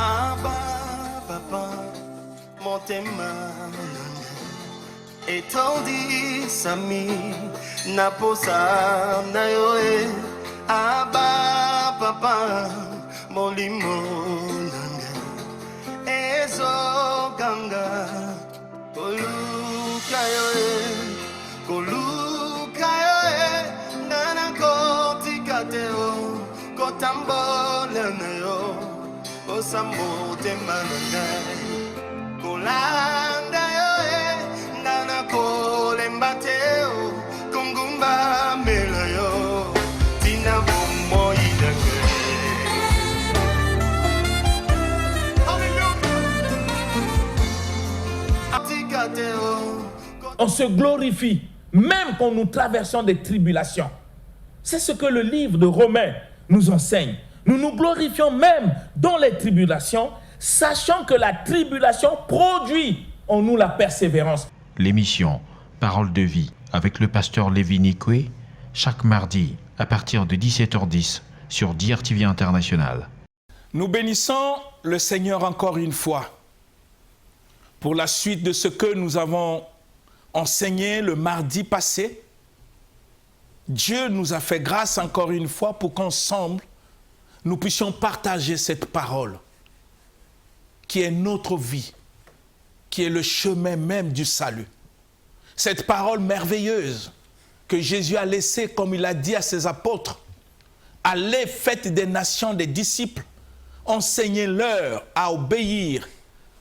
Abba, papa, motema etondi sami naposa na yoe. Abba, papa, molimo nanga ezo ganga koluka yoe nana kotikateo kotambola na yo osamote mananga kolanda yoe nana kolembateo kungumba mela yo tina bomo idake. On se glorifie même quand nous traversons des tribulations. C'est ce que le livre de Romains nous enseigne. Nous nous glorifions même dans les tribulations, sachant que la tribulation produit en nous la persévérance. L'émission Parole de vie avec le pasteur Lévi Nikwe, chaque mardi à partir de 17h10 sur DRTV International. Nous bénissons le Seigneur encore une fois pour la suite de ce que nous avons enseigné le mardi passé. Dieu nous a fait grâce encore une fois pour qu'ensemble, nous puissions partager cette parole qui est notre vie, qui est le chemin même du salut. Cette parole merveilleuse que Jésus a laissée, comme il a dit à ses apôtres, allez, faites des nations des disciples, enseignez-leur à obéir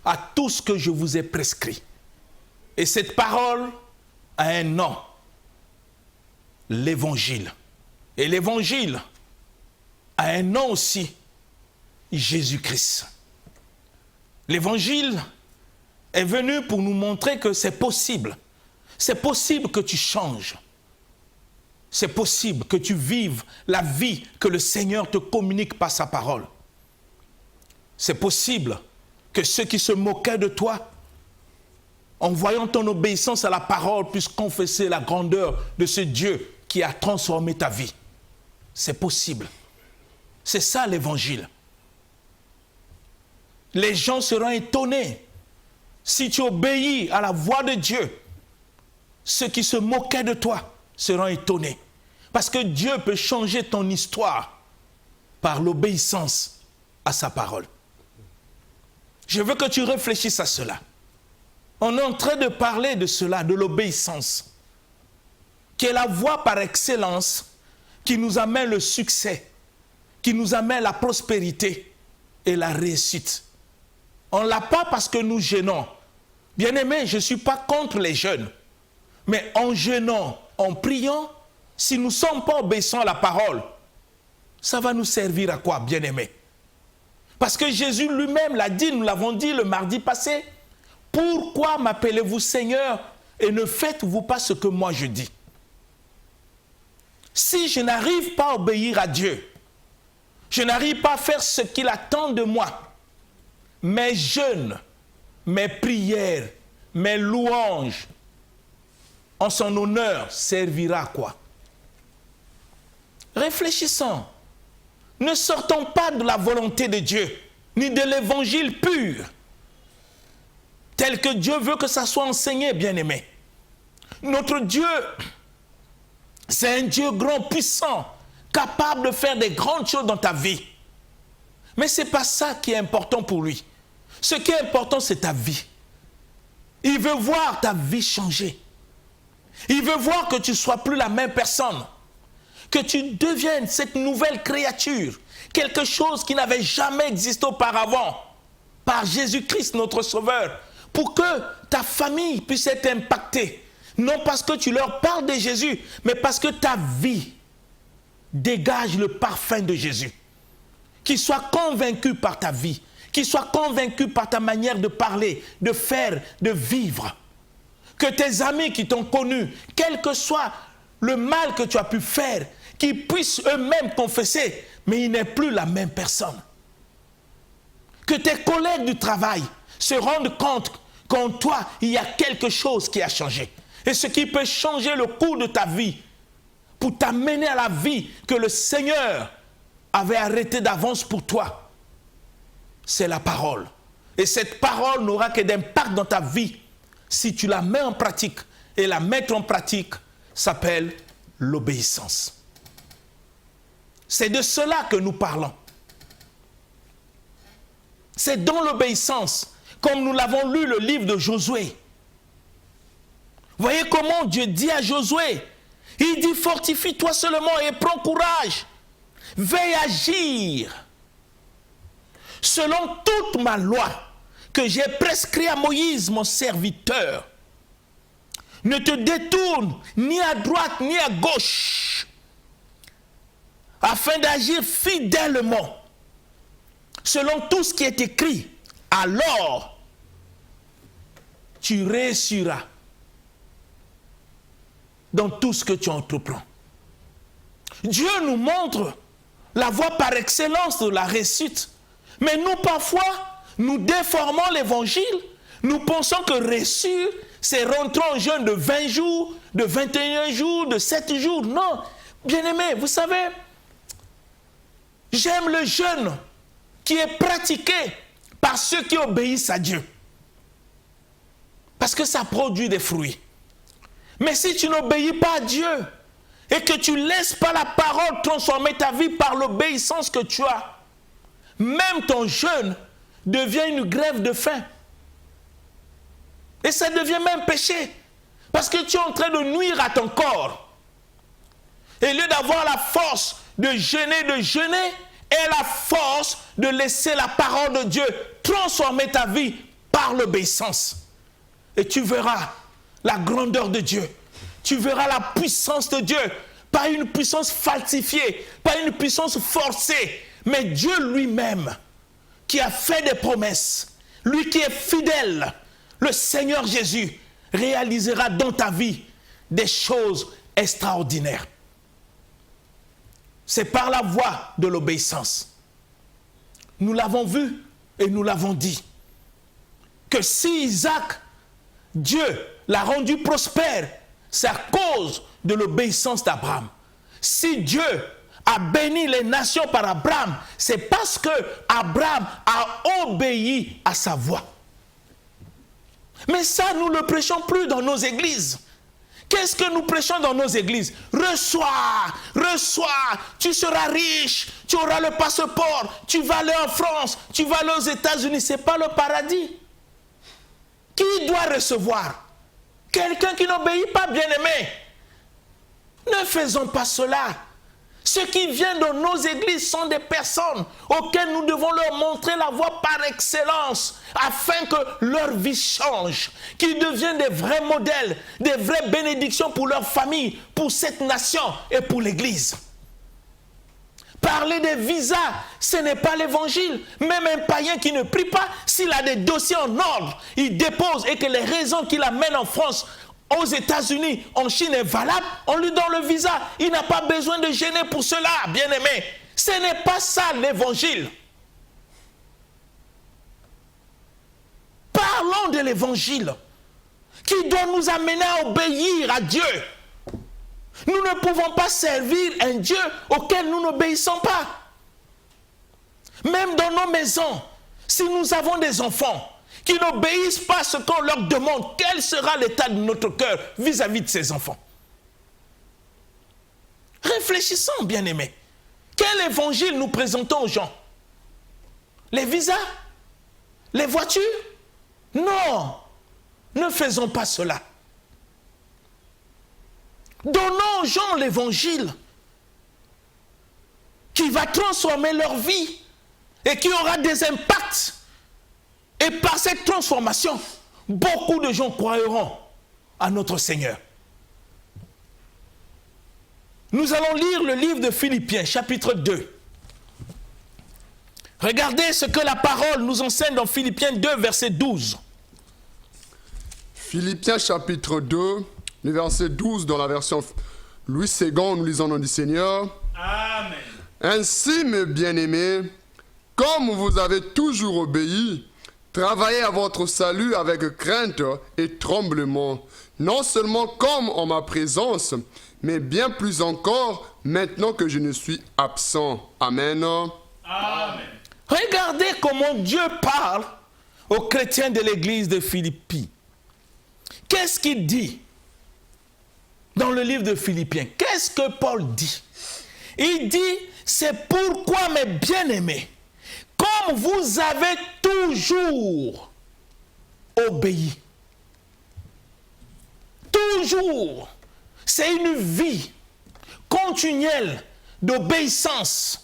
à tout ce que je vous ai prescrit. Et cette parole a un nom, l'Évangile. Et l'Évangile a un nom aussi, Jésus-Christ. L'Évangile est venu pour nous montrer que c'est possible. C'est possible que tu changes. C'est possible que tu vives la vie que le Seigneur te communique par sa parole. C'est possible que ceux qui se moquaient de toi, en voyant ton obéissance à la parole, puissent confesser la grandeur de ce Dieu qui a transformé ta vie. C'est possible. C'est ça l'Évangile. Les gens seront étonnés si tu obéis à la voix de Dieu. Ceux qui se moquaient de toi seront étonnés. Parce que Dieu peut changer ton histoire par l'obéissance à sa parole. Je veux que tu réfléchisses à cela. On est en train de parler de cela, de l'obéissance, qui est la voie par excellence qui nous amène le succès, qui nous amène la prospérité et la réussite. On ne l'a pas parce que nous jeûnons. Bien-aimé, je ne suis pas contre les jeûnes. Mais en jeûnant, en priant, si nous ne sommes pas obéissants à la parole, ça va nous servir à quoi, bien-aimé? Parce que Jésus lui-même l'a dit, nous l'avons dit le mardi passé. Pourquoi m'appelez-vous Seigneur et ne faites-vous pas ce que moi je dis? Si je n'arrive pas à obéir à Dieu, je n'arrive pas à faire ce qu'il attend de moi, mes jeûnes, mes prières, mes louanges, en son honneur, servira à quoi? Réfléchissons. Ne sortons pas de la volonté de Dieu, ni de l'évangile pur, tel que Dieu veut que ça soit enseigné, bien-aimé. Notre Dieu, c'est un Dieu grand, puissant, capable de faire des grandes choses dans ta vie. Mais ce n'est pas ça qui est important pour lui. Ce qui est important, c'est ta vie. Il veut voir ta vie changer. Il veut voir que tu ne sois plus la même personne. Que tu deviennes cette nouvelle créature. Quelque chose qui n'avait jamais existé auparavant. Par Jésus-Christ, notre Sauveur. Pour que ta famille puisse être impactée. Non parce que tu leur parles de Jésus, mais parce que ta vie dégage le parfum de Jésus. Qu'ils soient convaincus par ta vie. Qu'ils soient convaincus par ta manière de parler, de faire, de vivre. Que tes amis qui t'ont connu, quel que soit le mal que tu as pu faire, qu'ils puissent eux-mêmes confesser, mais il n'est plus la même personne. Que tes collègues du travail se rendent compte qu'en toi, il y a quelque chose qui a changé. Et ce qui peut changer le cours de ta vie, pour t'amener à la vie que le Seigneur avait arrêtée d'avance pour toi. c'est la parole. Et cette parole n'aura que d'impact dans ta vie si tu la mets en pratique. Et la mettre en pratique s'appelle l'obéissance. C'est de cela que nous parlons. C'est dans l'obéissance, comme nous l'avons lu le livre de Josué. Voyez comment Dieu dit à Josué, il dit fortifie-toi seulement et prends courage. Veille à agir selon toute ma loi que j'ai prescrit à Moïse, mon serviteur. Ne te détourne ni à droite ni à gauche, afin d'agir fidèlement selon tout ce qui est écrit. Alors, tu réussiras dans tout ce que tu entreprends. Dieu nous montre la voie par excellence de la réussite. Mais nous, parfois, nous déformons l'évangile. Nous pensons que réussir, c'est rentrer en jeûne de 20 jours, de 21 jours, de 7 jours. Non, bien-aimés, vous savez, j'aime le jeûne qui est pratiqué par ceux qui obéissent à Dieu. Parce que ça produit des fruits. Mais si tu n'obéis pas à Dieu et que tu ne laisses pas la parole transformer ta vie par l'obéissance que tu as, même ton jeûne devient une grève de faim. Et ça devient même péché. Parce que tu es en train de nuire à ton corps. Et au lieu d'avoir la force de jeûner, et la force de laisser la parole de Dieu transformer ta vie par l'obéissance. Et tu verras la grandeur de Dieu. Tu verras la puissance de Dieu. Pas une puissance falsifiée, pas une puissance forcée, mais Dieu lui-même qui a fait des promesses. Lui qui est fidèle, le Seigneur Jésus, réalisera dans ta vie des choses extraordinaires. C'est par la voie de l'obéissance. Nous l'avons vu et nous l'avons dit. Que si Isaac, Dieu l'a rendu prospère, c'est à cause de l'obéissance d'Abraham. Si Dieu a béni les nations par Abraham, c'est parce que Abraham a obéi à sa voix. Mais ça, nous ne le prêchons plus dans nos églises. Qu'est-ce que nous prêchons dans nos églises? Reçois, tu seras riche, tu auras le passeport, tu vas aller en France, tu vas aller aux États-Unis. Ce n'est pas le paradis. Qui doit recevoir? Quelqu'un qui n'obéit pas, bien-aimé. Ne faisons pas cela. Ceux qui viennent dans nos églises sont des personnes auxquelles nous devons leur montrer la voie par excellence afin que leur vie change, qu'ils deviennent des vrais modèles, des vraies bénédictions pour leur famille, pour cette nation et pour l'église. Parler des visas, ce n'est pas l'évangile. Même un païen qui ne prie pas, s'il a des dossiers en ordre, il dépose et que les raisons qu'il amène en France, aux États-Unis, en Chine est valable, on lui donne le visa. Il n'a pas besoin de gêner pour cela, bien-aimé. Ce n'est pas ça l'évangile. Parlons de l'évangile qui doit nous amener à obéir à Dieu. Nous ne pouvons pas servir un Dieu auquel nous n'obéissons pas. Même dans nos maisons, si nous avons des enfants qui n'obéissent pas à ce qu'on leur demande, quel sera l'état de notre cœur vis-à-vis de ces enfants? Réfléchissons, bien-aimés. Quel évangile nous présentons aux gens? Les visas? Les voitures? Non, ne faisons pas cela. Donnons aux gens l'évangile qui va transformer leur vie et qui aura des impacts. Et par cette transformation, beaucoup de gens croiront à notre Seigneur. Nous allons lire le livre de Philippiens, chapitre 2. Regardez ce que la parole nous enseigne dans Philippiens 2, verset 12. Philippiens, chapitre 2, le verset 12, dans la version Louis II, nous lisons au nom du Seigneur. Amen. Ainsi, mes bien-aimés, comme vous avez toujours obéi, travaillez à votre salut avec crainte et tremblement, non seulement comme en ma présence, mais bien plus encore maintenant que je ne suis absent. Amen. Amen. Regardez comment Dieu parle aux chrétiens de l'église de Philippi. Qu'est-ce qu'il dit dans le livre de Philippiens? Qu'est-ce que Paul dit? Il dit, c'est pourquoi mes bien-aimés, comme vous avez toujours obéi, toujours, c'est une vie continuelle d'obéissance.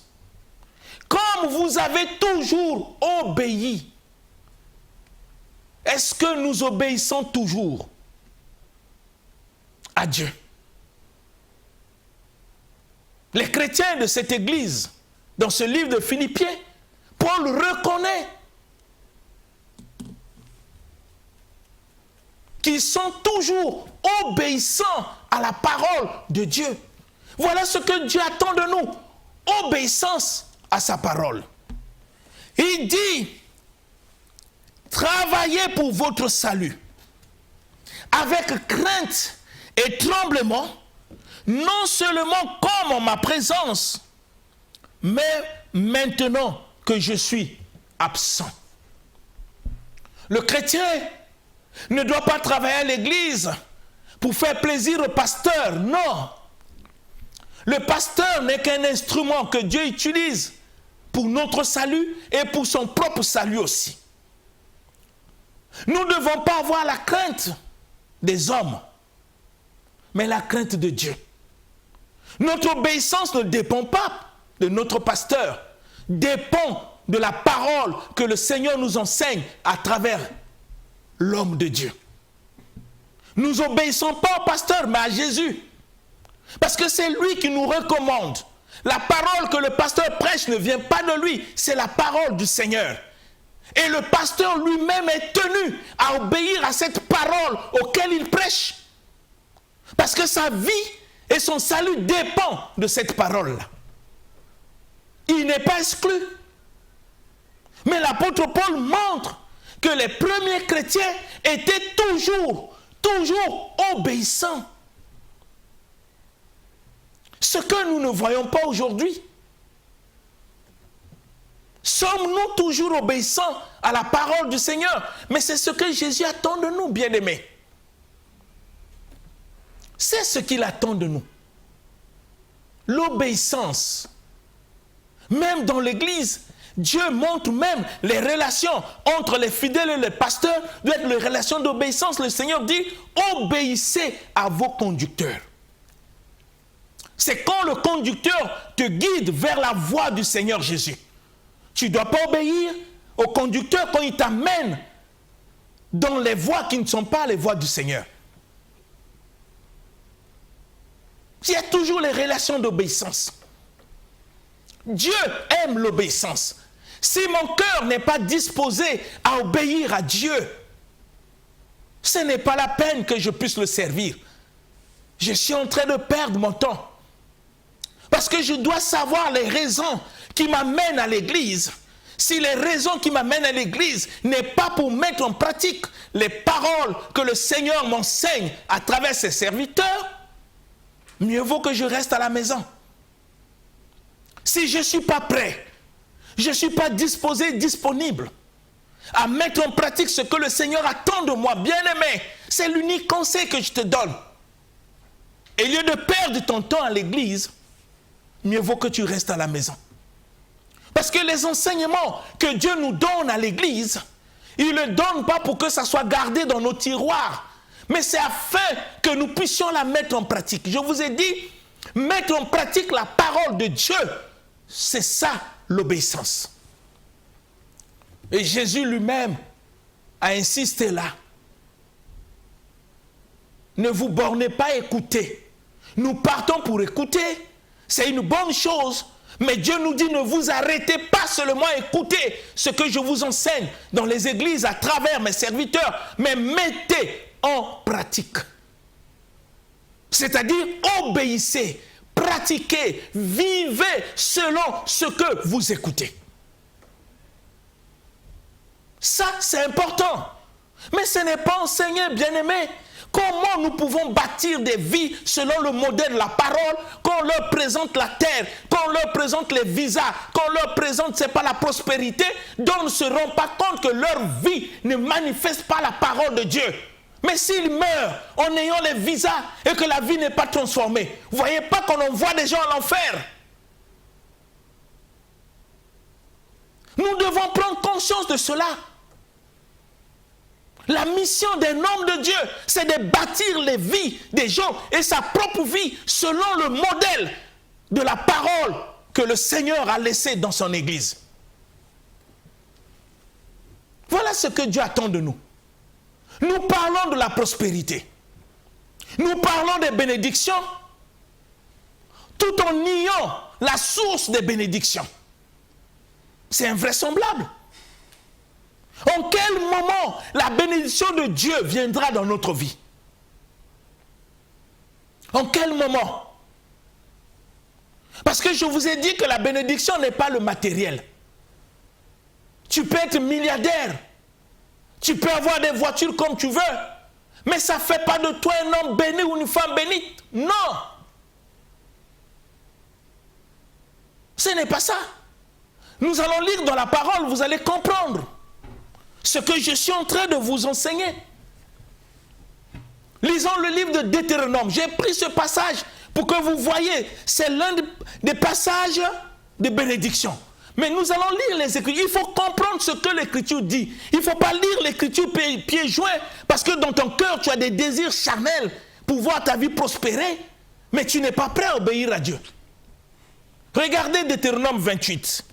Comme vous avez toujours obéi, est-ce que nous obéissons toujours à Dieu? Les chrétiens de cette église, dans ce livre de Philippiens, Paul reconnaît qu'ils sont toujours obéissants à la parole de Dieu. Voilà ce que Dieu attend de nous, obéissance à sa parole. Il dit, travaillez pour votre salut avec crainte et tremblement, non seulement comme en ma présence, mais maintenant que je suis absent. Le chrétien ne doit pas travailler à l'église pour faire plaisir au pasteur, non. Le pasteur n'est qu'un instrument que Dieu utilise pour notre salut et pour son propre salut aussi. Nous ne devons pas avoir la crainte des hommes, mais la crainte de Dieu. Notre obéissance ne dépend pas de notre pasteur, dépend de la parole que le Seigneur nous enseigne à travers l'homme de Dieu. Nous obéissons pas au pasteur, mais à Jésus. Parce que c'est lui qui nous recommande. La parole que le pasteur prêche ne vient pas de lui, c'est la parole du Seigneur. Et le pasteur lui-même est tenu à obéir à cette parole auquel il prêche. Parce que sa vie et son salut dépendent de cette parole-là. Il n'est pas exclu. Mais l'apôtre Paul montre que les premiers chrétiens étaient toujours obéissants. Ce que nous ne voyons pas aujourd'hui. Sommes-nous toujours obéissants à la parole du Seigneur? Mais c'est ce que Jésus attend de nous, bien-aimés. C'est ce qu'il attend de nous. L'obéissance. Même dans l'Église, Dieu montre même les relations entre les fidèles et les pasteurs doivent être les relations d'obéissance. Le Seigneur dit, obéissez à vos conducteurs. C'est quand le conducteur te guide vers la voie du Seigneur Jésus. Tu ne dois pas obéir au conducteur quand il t'amène dans les voies qui ne sont pas les voies du Seigneur. Il y a toujours les relations d'obéissance. Dieu aime l'obéissance. Si mon cœur n'est pas disposé à obéir à Dieu, ce n'est pas la peine que je puisse le servir. Je suis en train de perdre mon temps. Parce que je dois savoir les raisons qui m'amènent à l'église. Si les raisons qui m'amènent à l'église n'est pas pour mettre en pratique les paroles que le Seigneur m'enseigne à travers ses serviteurs, mieux vaut que je reste à la maison. Si je ne suis pas prêt, je ne suis pas disposé, disponible à mettre en pratique ce que le Seigneur attend de moi, bien-aimé, c'est l'unique conseil que je te donne. Et au lieu de perdre ton temps à l'église, mieux vaut que tu restes à la maison. Parce que les enseignements que Dieu nous donne à l'église, il ne le donne pas pour que ça soit gardé dans nos tiroirs, mais c'est afin que nous puissions la mettre en pratique. Je vous ai dit, mettre en pratique la parole de Dieu, c'est ça l'obéissance. Et Jésus lui-même a insisté là. Ne vous bornez pas à écouter. Nous partons pour écouter. C'est une bonne chose. Mais Dieu nous dit, ne vous arrêtez pas seulement à écouter ce que je vous enseigne dans les églises à travers mes serviteurs, mais mettez en pratique. C'est-à-dire, obéissez, pratiquez, vivez selon ce que vous écoutez. Ça, c'est important. Mais ce n'est pas enseigné, bien-aimé, Comment nous pouvons bâtir des vies selon le modèle de la parole, qu'on leur présente la terre, qu'on leur présente les visas, qu'on leur présente, c'est pas la prospérité, dont ils ne se rendent pas compte que leur vie ne manifeste pas la parole de Dieu. Mais s'ils meurent en ayant les visas et que la vie n'est pas transformée, vous ne voyez pas qu'on envoie des gens à l'enfer? Nous devons prendre conscience de cela. La mission d'un homme de Dieu, c'est de bâtir les vies des gens et sa propre vie selon le modèle de la parole que le Seigneur a laissé dans son Église. Voilà ce que Dieu attend de nous. Nous parlons de la prospérité. Nous parlons des bénédictions tout en niant la source des bénédictions. C'est invraisemblable. En quel moment la bénédiction de Dieu viendra dans notre vie? En quel moment? Parce que je vous ai dit que la bénédiction n'est pas le matériel. Tu peux être milliardaire, tu peux avoir des voitures comme tu veux, mais ça ne fait pas de toi un homme béni ou une femme bénite. Non. Ce n'est pas ça. Nous allons lire dans la parole, vous allez comprendre ce que je suis en train de vous enseigner. Lisons le livre de Deutéronome. J'ai pris ce passage pour que vous voyez, c'est l'un des passages de bénédiction. Mais nous allons lire les Écritures. Il faut comprendre ce que l'Écriture dit. Il ne faut pas lire l'Écriture pieds joints, parce que dans ton cœur, tu as des désirs charnels pour voir ta vie prospérer, mais tu n'es pas prêt à obéir à Dieu. Regardez Deutéronome 28.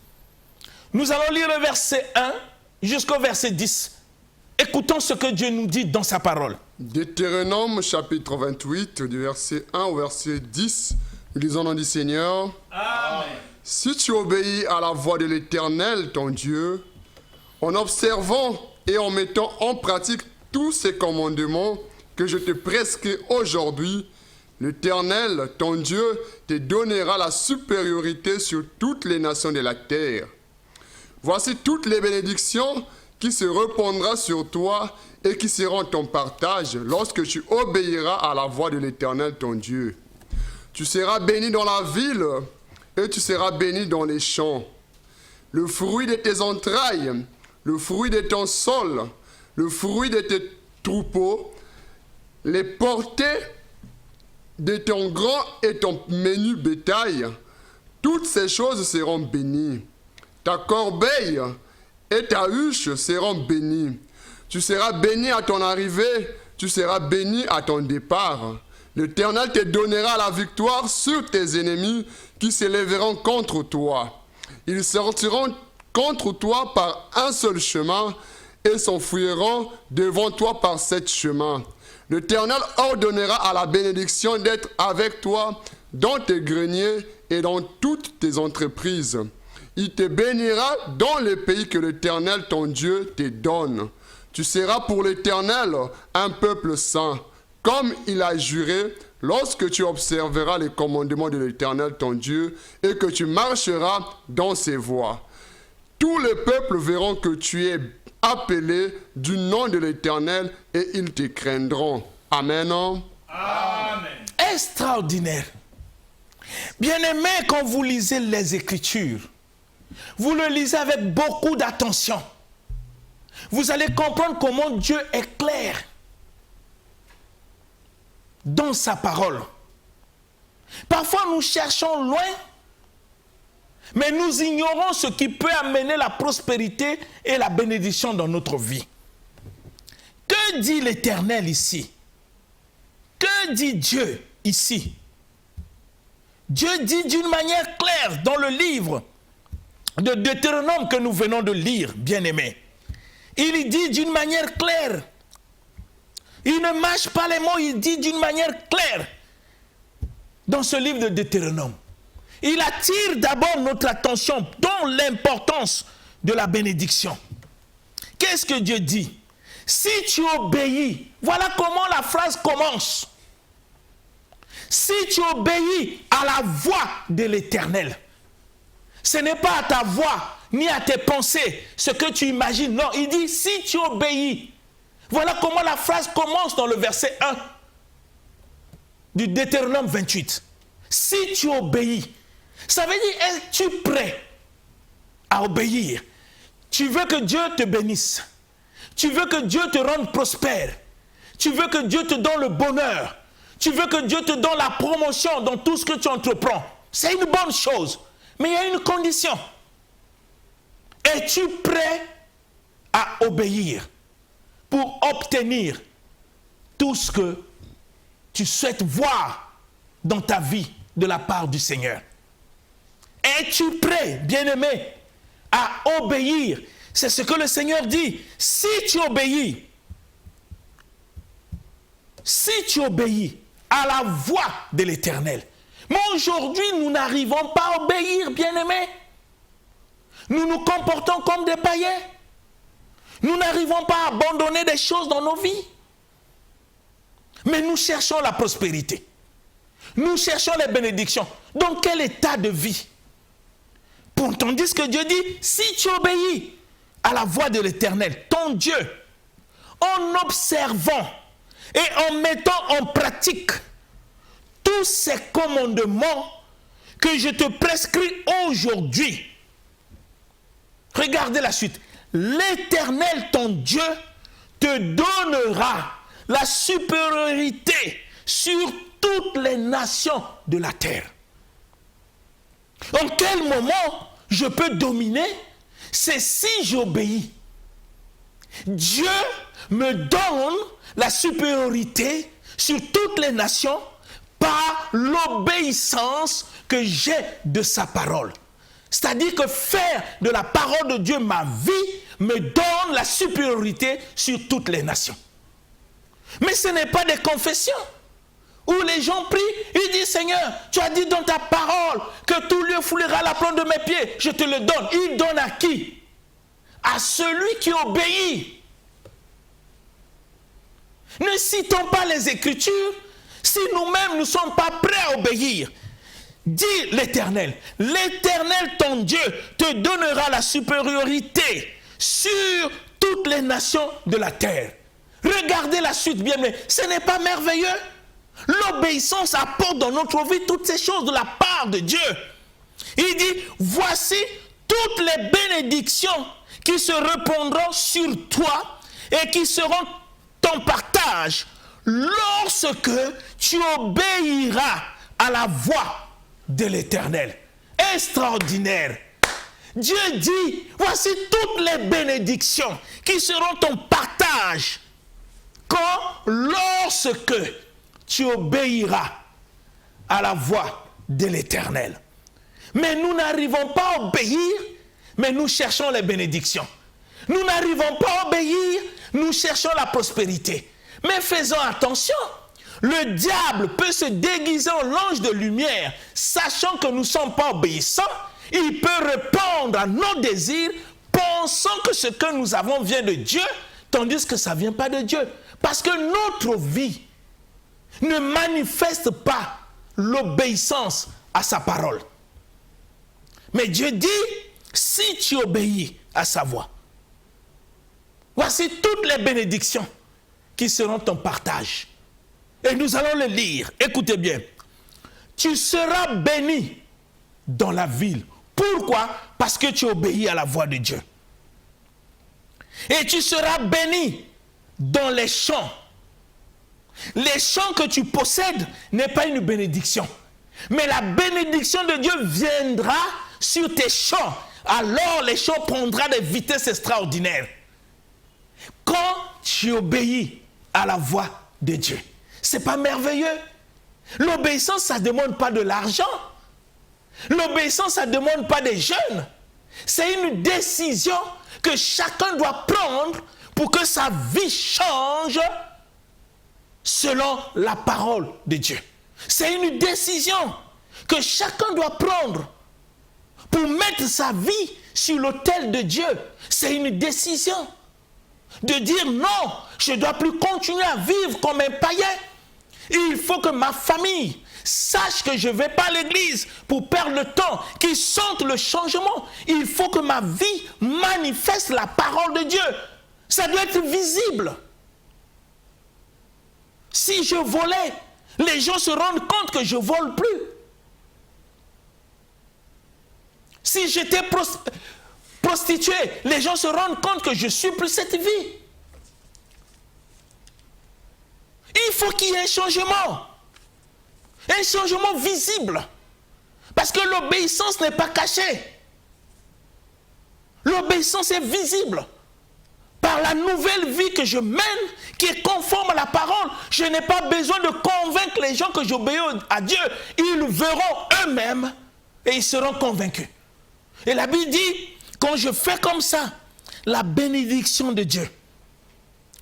Nous allons lire le verset 1 jusqu'au verset 10. Écoutons ce que Dieu nous dit dans sa parole. Deutéronome chapitre 28, du verset 1 au verset 10. Nous lisons au nom du Seigneur. Amen. Si tu obéis à la voix de l'Éternel, ton Dieu, en observant et en mettant en pratique tous ces commandements que je te prescris aujourd'hui, l'Éternel, ton Dieu, te donnera la supériorité sur toutes les nations de la terre. Voici toutes les bénédictions qui se répandront sur toi et qui seront ton partage lorsque tu obéiras à la voix de l'Éternel, ton Dieu. Tu seras béni dans la ville et tu seras béni dans les champs. Le fruit de tes entrailles, le fruit de ton sol, le fruit de tes troupeaux, les portées de ton grand et ton menu bétail, toutes ces choses seront bénies. Ta corbeille et ta huche seront bénies. Tu seras béni à ton arrivée, tu seras béni à ton départ. L'Éternel te donnera la victoire sur tes ennemis qui s'élèveront contre toi. Ils sortiront contre toi par un seul chemin et s'enfuiront devant toi par 7 chemins. L'Éternel ordonnera à la bénédiction d'être avec toi dans tes greniers et dans toutes tes entreprises. Il te bénira dans le pays que l'Éternel, ton Dieu, te donne. Tu seras pour l'Éternel un peuple saint, comme il a juré, lorsque tu observeras les commandements de l'Éternel, ton Dieu, et que tu marcheras dans ses voies. Tous les peuples verront que tu es appelé du nom de l'Éternel, et ils te craindront. Amen. Amen. Extraordinaire. Bien-aimés, quand vous lisez les Écritures, vous le lisez avec beaucoup d'attention. Vous allez comprendre comment Dieu est clair dans sa parole. Parfois, nous cherchons loin, mais nous ignorons ce qui peut amener la prospérité et la bénédiction dans notre vie. Que dit l'Éternel ici? Que dit Dieu ici? Dieu dit d'une manière claire dans le livre de Deutéronome que nous venons de lire, bien-aimés. Il dit d'une manière claire. Il ne mâche pas les mots, il dit d'une manière claire dans ce livre de Deutéronome. Il attire d'abord notre attention dans l'importance de la bénédiction. Qu'est-ce que Dieu dit? Si tu obéis, voilà comment la phrase commence. Si tu obéis à la voix de l'Éternel, ce n'est pas à ta voix ni à tes pensées, ce que tu imagines. Non, il dit si tu obéis. Voilà comment la phrase commence dans le verset 1 du Deutéronome 28. Si tu obéis, ça veut dire, es-tu prêt à obéir? Tu veux que Dieu te bénisse. Tu veux que Dieu te rende prospère. Tu veux que Dieu te donne le bonheur. Tu veux que Dieu te donne la promotion dans tout ce que tu entreprends. C'est une bonne chose. Mais il y a une condition. Es-tu prêt à obéir pour obtenir tout ce que tu souhaites voir dans ta vie de la part du Seigneur? Es-tu prêt, bien-aimé, à obéir? C'est ce que le Seigneur dit. Si tu obéis à la voix de l'Éternel. Mais aujourd'hui, nous n'arrivons pas à obéir, bien-aimés. Nous nous comportons comme des païens. Nous n'arrivons pas à abandonner des choses dans nos vies. Mais nous cherchons la prospérité. Nous cherchons les bénédictions. Dans quel état de vie? Pourtant, dit ce que Dieu dit, si tu obéis à la voix de l'Éternel, ton Dieu, en observant et en mettant en pratique tous ces commandements que je te prescris aujourd'hui. Regardez la suite. L'Éternel, ton Dieu, te donnera la supériorité sur toutes les nations de la terre. En quel moment je peux dominer? C'est si j'obéis. Dieu me donne la supériorité sur toutes les nations par l'obéissance que j'ai de sa parole. C'est-à-dire que faire de la parole de Dieu ma vie me donne la supériorité sur toutes les nations. Mais ce n'est pas des confessions où les gens prient, ils disent, Seigneur, tu as dit dans ta parole que tout lieu foulera la plante de mes pieds, je te le donne. Il donne à qui? À celui qui obéit. Ne citons pas les Écritures si nous-mêmes ne sommes pas prêts à obéir. Dis l'Éternel, l'Éternel ton Dieu te donnera la supériorité sur toutes les nations de la terre. Regardez la suite bien, mais ce n'est pas merveilleux? L'obéissance apporte dans notre vie toutes ces choses de la part de Dieu. Il dit, voici toutes les bénédictions qui se répandront sur toi et qui seront ton partage lorsque tu obéiras à la voix de l'Éternel. Extraordinaire. Dieu dit, voici toutes les bénédictions qui seront ton partage lorsque tu obéiras à la voix de l'Éternel. Mais nous n'arrivons pas à obéir, mais nous cherchons les bénédictions. Nous n'arrivons pas à obéir, nous cherchons la prospérité. Mais faisons attention, le diable peut se déguiser en l'ange de lumière, sachant que nous ne sommes pas obéissants. Il peut répondre à nos désirs, pensant que ce que nous avons vient de Dieu, tandis que ça ne vient pas de Dieu. Parce que notre vie ne manifeste pas l'obéissance à sa parole. Mais Dieu dit, si tu obéis à sa voix, voici toutes les bénédictions qui seront ton partage. Et nous allons le lire. Écoutez bien. Tu seras béni dans la ville. Pourquoi? Parce que tu obéis à la voix de Dieu. Et tu seras béni dans les champs. Les champs que tu possèdes n'est pas une bénédiction. Mais la bénédiction de Dieu viendra sur tes champs. Alors les champs prendront des vitesses extraordinaires. Quand tu obéis à la voix de Dieu. C'est pas merveilleux? L'obéissance, ça ne demande pas de l'argent. L'obéissance, ça ne demande pas des jeunes. C'est une décision que chacun doit prendre pour que sa vie change selon la parole de Dieu. C'est une décision que chacun doit prendre pour mettre sa vie sur l'autel de Dieu. C'est une décision de dire non, je ne dois plus continuer à vivre comme un païen. Il faut que ma famille sache que je ne vais pas à l'église pour perdre le temps, qu'ils sentent le changement. Il faut que ma vie manifeste la parole de Dieu. Ça doit être visible. Si je volais, les gens se rendent compte que je ne vole plus. Si j'étais prostituée, les gens se rendent compte que je ne suis plus cette vie. Il faut qu'il y ait un changement visible. Parce que l'obéissance n'est pas cachée. L'obéissance est visible. Par la nouvelle vie que je mène, qui est conforme à la parole, je n'ai pas besoin de convaincre les gens que j'obéis à Dieu. Ils verront eux-mêmes et ils seront convaincus. Et la Bible dit, quand je fais comme ça, la bénédiction de Dieu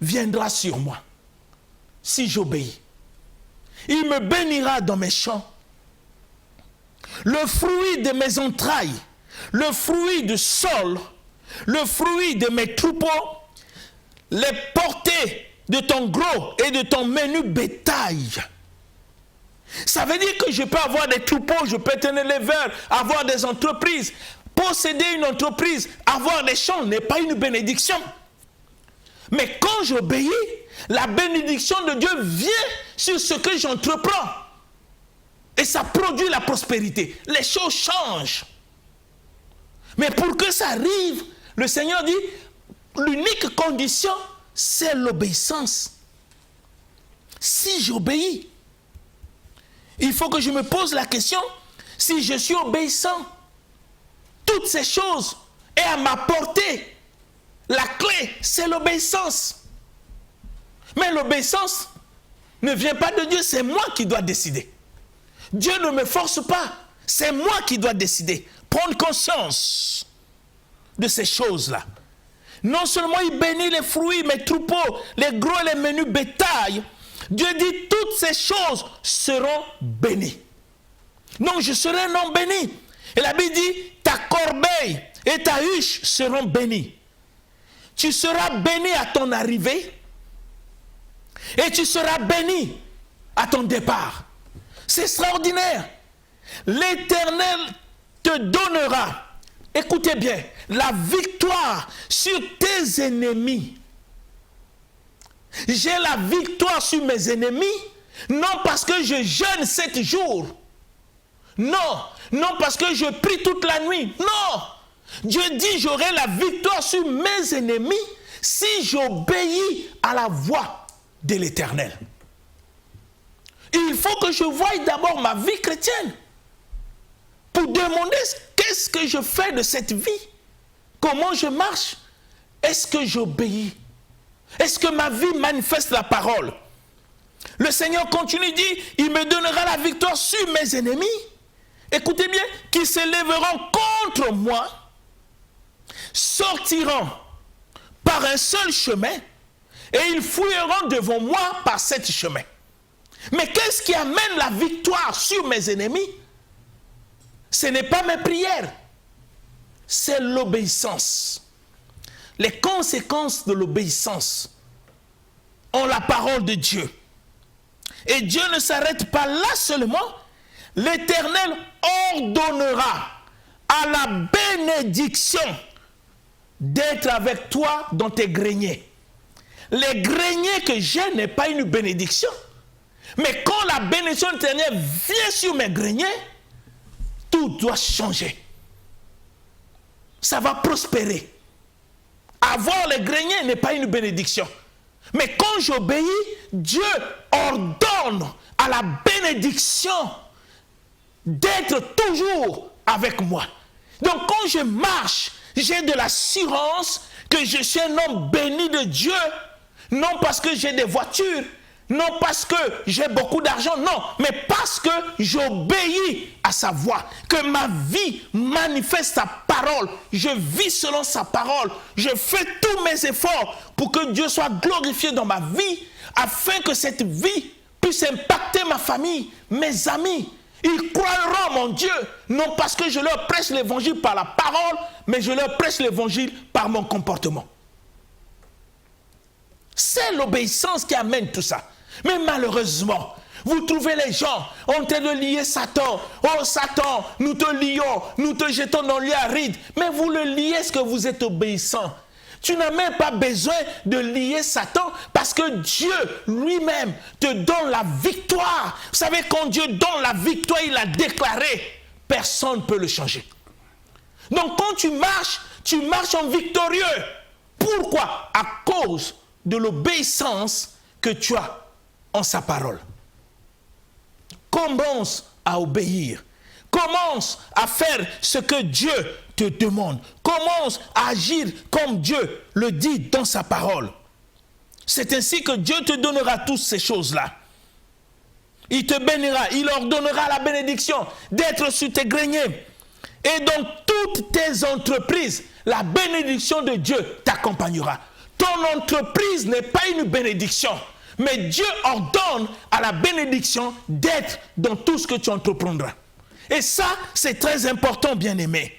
viendra sur moi. Si j'obéis, il me bénira dans mes champs. Le fruit de mes entrailles, le fruit du sol, le fruit de mes troupeaux, les portées de ton gros et de ton menu bétail. Ça veut dire que je peux avoir des troupeaux, je peux tenir les vers, avoir des entreprises. Posséder une entreprise, avoir des champs n'est pas une bénédiction. Mais quand j'obéis, la bénédiction de Dieu vient sur ce que j'entreprends. Et ça produit la prospérité. Les choses changent. Mais pour que ça arrive, le Seigneur dit, l'unique condition, c'est l'obéissance. Si j'obéis, il faut que je me pose la question, si je suis obéissant, toutes ces choses est à ma portée. La clé, c'est l'obéissance. Mais l'obéissance ne vient pas de Dieu, c'est moi qui dois décider. Dieu ne me force pas, c'est moi qui dois décider. Prendre conscience de ces choses-là. Non seulement il bénit les fruits, mes troupeaux, les gros et les menus bétail, Dieu dit toutes ces choses seront bénies. Donc je serai un homme béni. Et la Bible dit, ta corbeille et ta huche seront bénies. Tu seras béni à ton arrivée et tu seras béni à ton départ. C'est extraordinaire. L'Éternel te donnera, écoutez bien, la victoire sur tes ennemis. J'ai la victoire sur mes ennemis, non parce que je jeûne 7 jours. Non parce que je prie toute la nuit. Non. Dieu dit j'aurai la victoire sur mes ennemis si j'obéis à la voix de l'Éternel. Il faut que je voie d'abord ma vie chrétienne pour demander qu'est-ce que je fais de cette vie, comment je marche, est-ce que j'obéis, est-ce que ma vie manifeste la parole. Le Seigneur continue, dit, il me donnera la victoire sur mes ennemis. Écoutez bien, qui se lèveront contre moi, sortiront par un seul chemin et ils fouilleront devant moi par 7 chemins. Mais qu'est-ce qui amène la victoire sur mes ennemis? Ce n'est pas mes prières, c'est l'obéissance. Les conséquences de l'obéissance ont la parole de Dieu. Et Dieu ne s'arrête pas là seulement. L'Éternel ordonnera à la bénédiction d'être avec toi dans tes greniers. Les greniers que j'ai n'est pas une bénédiction. Mais quand la bénédiction de l'Éternel vient sur mes greniers, tout doit changer. Ça va prospérer. Avoir les greniers n'est pas une bénédiction. Mais quand j'obéis, Dieu ordonne à la bénédiction d'être toujours avec moi. Donc quand je marche, j'ai de l'assurance que je suis un homme béni de Dieu. Non parce que j'ai des voitures, non parce que j'ai beaucoup d'argent, non, mais parce que j'obéis à sa voix, que ma vie manifeste sa parole, je vis selon sa parole, je fais tous mes efforts pour que Dieu soit glorifié dans ma vie, afin que cette vie puisse impacter ma famille, mes amis. Ils croiront mon Dieu, non parce que je leur prêche l'évangile par la parole, mais je leur prêche l'évangile par mon comportement. C'est l'obéissance qui amène tout ça. Mais malheureusement, vous trouvez les gens en train de lier Satan. Oh Satan, nous te lions, nous te jetons dans le lit aride. Mais vous le liez, est-ce que vous êtes obéissant? Tu n'as même pas besoin de lier Satan parce que Dieu lui-même te donne la victoire. Vous savez, quand Dieu donne la victoire, il a déclaré, personne ne peut le changer. Donc quand tu marches en victorieux. Pourquoi? À cause de l'obéissance que tu as en sa parole. Commence à obéir. Commence à faire ce que Dieu te demande. Commence à agir comme Dieu le dit dans sa parole. C'est ainsi que Dieu te donnera toutes ces choses-là. Il te bénira, il ordonnera la bénédiction d'être sur tes greniers. Et dans toutes tes entreprises, la bénédiction de Dieu t'accompagnera. Ton entreprise n'est pas une bénédiction, mais Dieu ordonne à la bénédiction d'être dans tout ce que tu entreprendras. Et ça, c'est très important, bien-aimé.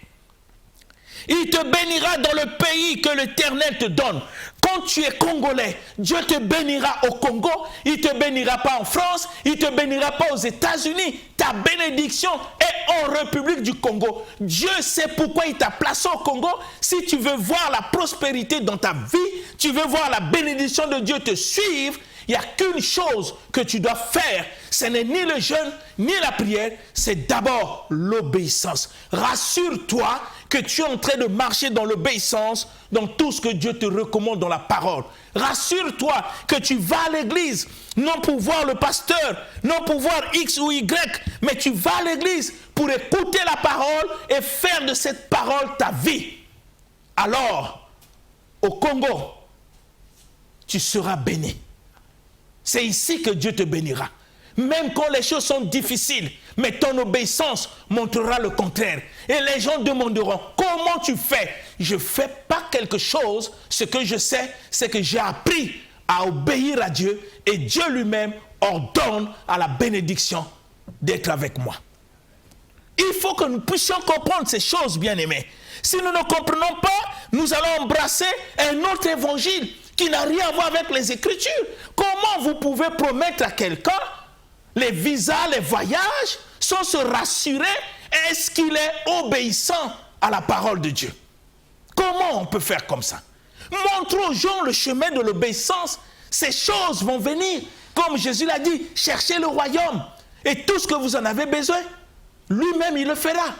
Il te bénira dans le pays que l'Éternel te donne. Quand tu es Congolais, Dieu te bénira au Congo. Il ne te bénira pas en France. Il ne te bénira pas aux États-Unis. Ta bénédiction est en République du Congo. Dieu sait pourquoi il t'a placé au Congo. Si tu veux voir la prospérité dans ta vie, tu veux voir la bénédiction de Dieu te suivre, il n'y a qu'une chose que tu dois faire. Ce n'est ni le jeûne, ni la prière. C'est d'abord l'obéissance. Rassure-toi que tu es en train de marcher dans l'obéissance, dans tout ce que Dieu te recommande dans la parole. Rassure-toi que tu vas à l'église, non pour voir le pasteur, non pour voir X ou Y, mais tu vas à l'église pour écouter la parole et faire de cette parole ta vie. Alors, au Congo, tu seras béni. C'est ici que Dieu te bénira. Même quand les choses sont difficiles, mais ton obéissance montrera le contraire. Et les gens demanderont, comment tu fais? Je ne fais pas quelque chose. Ce que je sais, c'est que j'ai appris à obéir à Dieu. Et Dieu lui-même ordonne à la bénédiction d'être avec moi. Il faut que nous puissions comprendre ces choses, bien-aimés. Si nous ne comprenons pas, nous allons embrasser un autre évangile qui n'a rien à voir avec les Écritures. Comment vous pouvez promettre à quelqu'un les visas, les voyages, sans se rassurer, est-ce qu'il est obéissant à la parole de Dieu? Comment on peut faire comme ça? Montrons aux gens le chemin de l'obéissance. Ces choses vont venir. Comme Jésus l'a dit, cherchez le royaume. Et tout ce que vous en avez besoin, lui-même il le fera.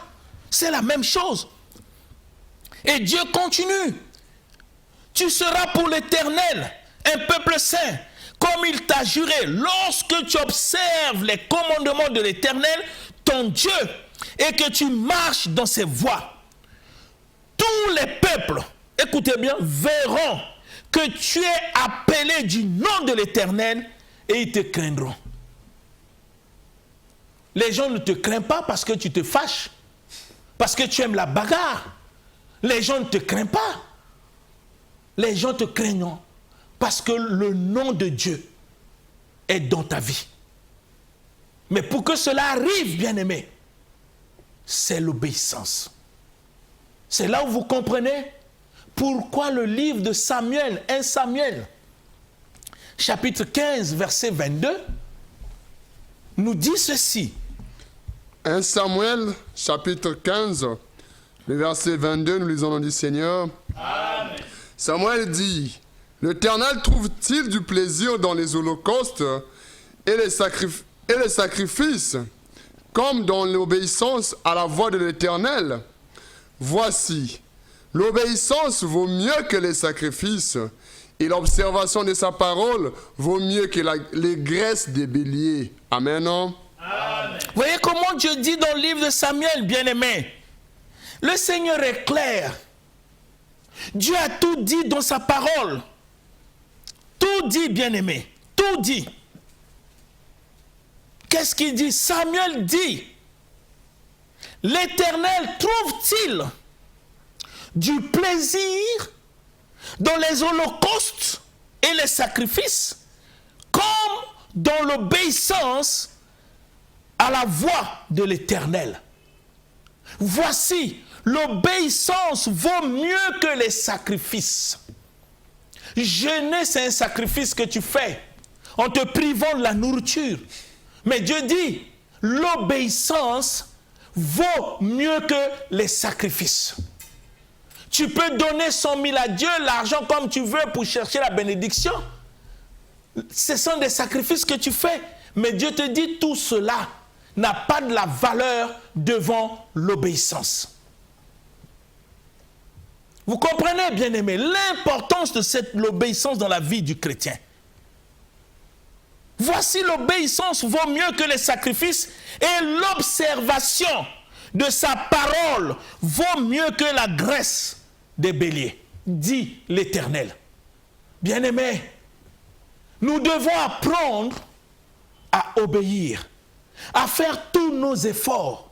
C'est la même chose. Et Dieu continue. Tu seras pour l'Éternel un peuple saint, comme il t'a juré. Lorsque tu observes les commandements de l'Éternel, ton Dieu, et que tu marches dans ses voies, tous les peuples, écoutez bien, verront que tu es appelé du nom de l'Éternel et ils te craindront. Les gens ne te craignent pas parce que tu te fâches, parce que tu aimes la bagarre. Les gens ne te craignent pas. Les gens te craignent parce que le nom de Dieu est dans ta vie. Mais pour que cela arrive, bien-aimé, c'est l'obéissance. C'est là où vous comprenez pourquoi le livre de Samuel, 1 Samuel, chapitre 15, verset 22, nous dit ceci. 1 Samuel, chapitre 15, le verset 22, nous lisons le nom du Seigneur. Amen. Samuel dit, « L'Éternel trouve-t-il du plaisir dans les holocaustes et les sacrifices, comme dans l'obéissance à la voix de l'Éternel? Voici, l'obéissance vaut mieux que les sacrifices, et l'observation de sa parole vaut mieux que les graisses des béliers. » Amen. Amen. Voyez comment Dieu dit dans le livre de Samuel, bien-aimé. Le Seigneur est clair. Dieu a tout dit dans sa parole. Tout dit, bien-aimé. Tout dit. Qu'est-ce qu'il dit? Samuel dit, l'Éternel trouve-t-il du plaisir dans les holocaustes et les sacrifices, comme dans l'obéissance à la voix de l'Éternel? Voici, l'obéissance vaut mieux que les sacrifices. Jeûner, c'est un sacrifice que tu fais en te privant de la nourriture. Mais Dieu dit, l'obéissance vaut mieux que les sacrifices. Tu peux donner 100 000 à Dieu, l'argent comme tu veux pour chercher la bénédiction. Ce sont des sacrifices que tu fais. Mais Dieu te dit, tout cela n'a pas de la valeur devant l'obéissance. Vous comprenez, bien-aimés, l'importance de l'obéissance dans la vie du chrétien. Voici l'obéissance vaut mieux que les sacrifices et l'observation de sa parole vaut mieux que la graisse des béliers, dit l'Éternel. Bien-aimés, nous devons apprendre à obéir, à faire tous nos efforts,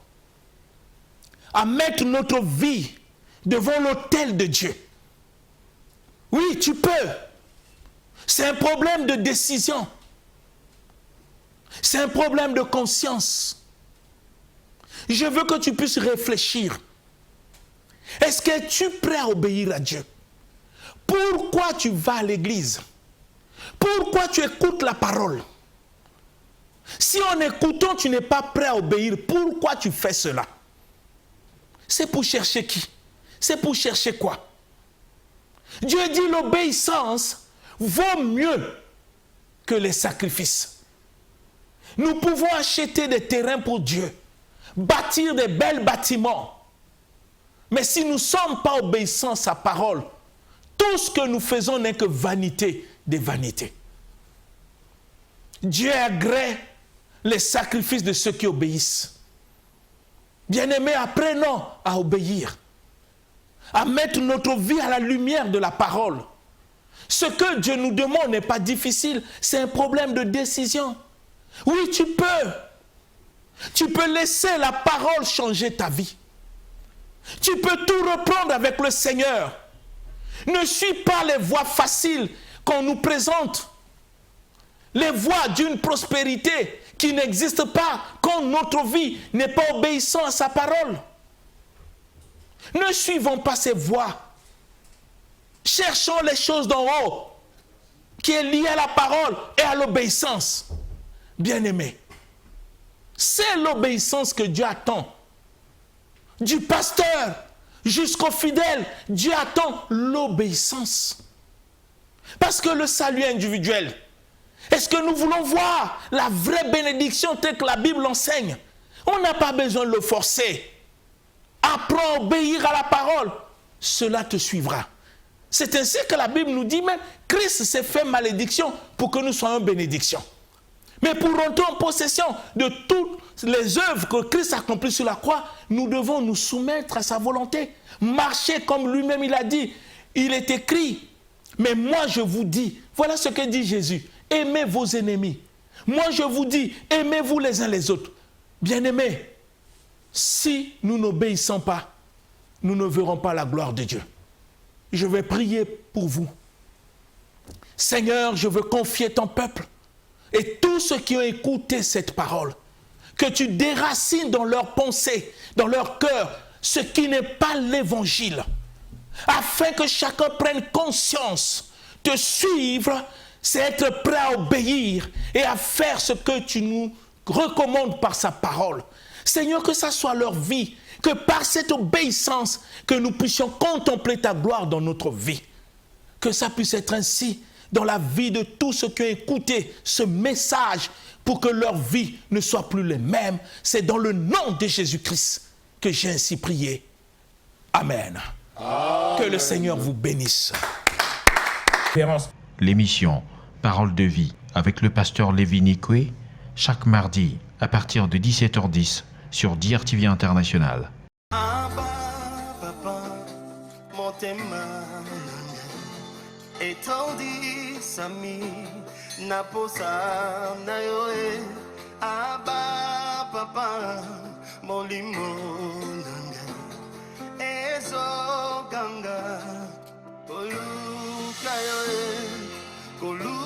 à mettre notre vie devant l'autel de Dieu. Oui, tu peux. C'est un problème de décision. C'est un problème de conscience. Je veux que tu puisses réfléchir. Est-ce que tu es prêt à obéir à Dieu? Pourquoi tu vas à l'église? Pourquoi tu écoutes la parole? Si en écoutant, tu n'es pas prêt à obéir, pourquoi tu fais cela? C'est pour chercher qui? C'est pour chercher quoi? Dieu dit l'obéissance vaut mieux que les sacrifices. Nous pouvons acheter des terrains pour Dieu, bâtir des bels bâtiments. Mais si nous ne sommes pas obéissants à sa parole, tout ce que nous faisons n'est que vanité des vanités. Dieu agrée les sacrifices de ceux qui obéissent. Bien-aimés, apprenons à obéir, à mettre notre vie à la lumière de la parole. Ce que Dieu nous demande n'est pas difficile, c'est un problème de décision. Oui, tu peux. Tu peux laisser la parole changer ta vie. Tu peux tout reprendre avec le Seigneur. Ne suis pas les voies faciles qu'on nous présente. Les voies d'une prospérité qui n'existe pas quand notre vie n'est pas obéissante à sa parole. Ne suivons pas ces voies. Cherchons les choses d'en haut qui est liées à la parole et à l'obéissance. Bien-aimés, c'est l'obéissance que Dieu attend. Du pasteur jusqu'au fidèle, Dieu attend l'obéissance. Parce que le salut individuel, est-ce que nous voulons voir la vraie bénédiction telle que la Bible enseigne? On n'a pas besoin de le forcer. Apprends à obéir à la parole. Cela te suivra. C'est ainsi que la Bible nous dit même, Christ s'est fait malédiction pour que nous soyons bénédiction. Mais pour rentrer en possession de toutes les œuvres que Christ a accomplies sur la croix, nous devons nous soumettre à sa volonté. Marcher comme lui-même il a dit. Il est écrit, mais moi je vous dis, voilà ce que dit Jésus, aimez vos ennemis. Moi je vous dis, aimez-vous les uns les autres. Bien-aimés, si nous n'obéissons pas, nous ne verrons pas la gloire de Dieu. Je vais prier pour vous. Seigneur, je veux confier ton peuple et tous ceux qui ont écouté cette parole, que tu déracines dans leurs pensées, dans leur cœur, ce qui n'est pas l'évangile, afin que chacun prenne conscience. Te suivre, c'est être prêt à obéir et à faire ce que tu nous recommandes par sa parole. Seigneur, que ça soit leur vie, que par cette obéissance, que nous puissions contempler ta gloire dans notre vie. Que ça puisse être ainsi dans la vie de tous ceux qui ont écouté ce message pour que leur vie ne soit plus les mêmes. C'est dans le nom de Jésus-Christ que j'ai ainsi prié. Amen. Amen. Que le Seigneur vous bénisse. L'émission Parole de vie avec le pasteur Lévi Nikwe, chaque mardi à partir de 17h10 sur DRTV International. Abba, papa, motema etondi sami naposa na yoe. Abba, papa, molimo nanga ezo ganga koluka yoe kolu